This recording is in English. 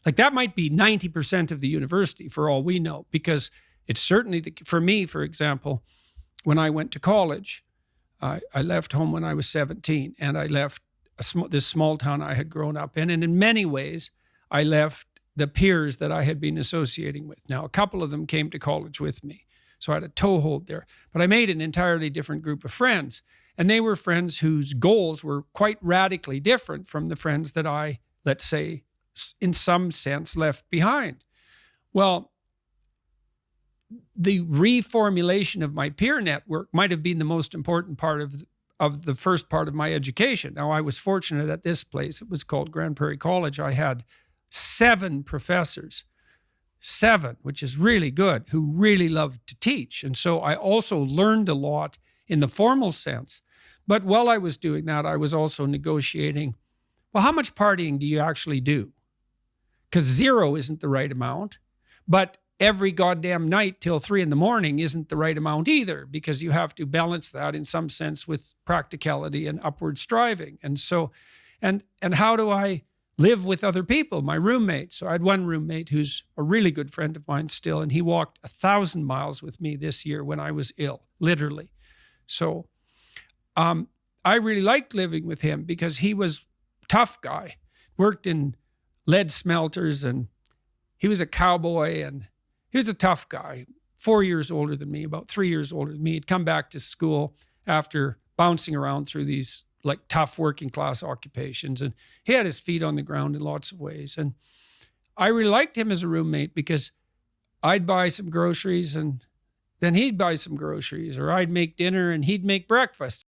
Like that might be 90% of the university for all we know, because it's certainly, for me, for example, when I went to college, I left home when I was 17, and I left this small town I had grown up in. And in many ways, I left the peers that I had been associating with. Now, a couple of them came to college with me, so I had a toehold there. But I made an entirely different group of friends. And they were friends whose goals were quite radically different from the friends that I, let's say, in some sense, left behind. Well, the reformulation of my peer network might have been the most important part of the first part of my education. Now, I was fortunate at this place. It was called Grand Prairie College. I had 7 professors, 7, which is really good, who really loved to teach. And so I also learned a lot in the formal sense. But while I was doing that, I was also negotiating, well, how much partying do you actually do? Because 0 isn't the right amount, but every goddamn night till 3 a.m. isn't the right amount either, because you have to balance that in some sense with practicality and upward striving. And so, and how do I live with other people, my roommates? So I had one roommate who's a really good friend of mine still, and he walked 1,000 miles with me this year when I was ill, literally. So I really liked living with him because he was a tough guy, worked in lead smelters, and he was a cowboy, and he was a tough guy, 4 years older than me, about 3 years older than me. He'd come back to school after bouncing around through these like tough working class occupations, and he had his feet on the ground in lots of ways. And I really liked him as a roommate because I'd buy some groceries and then he'd buy some groceries, or I'd make dinner and he'd make breakfast.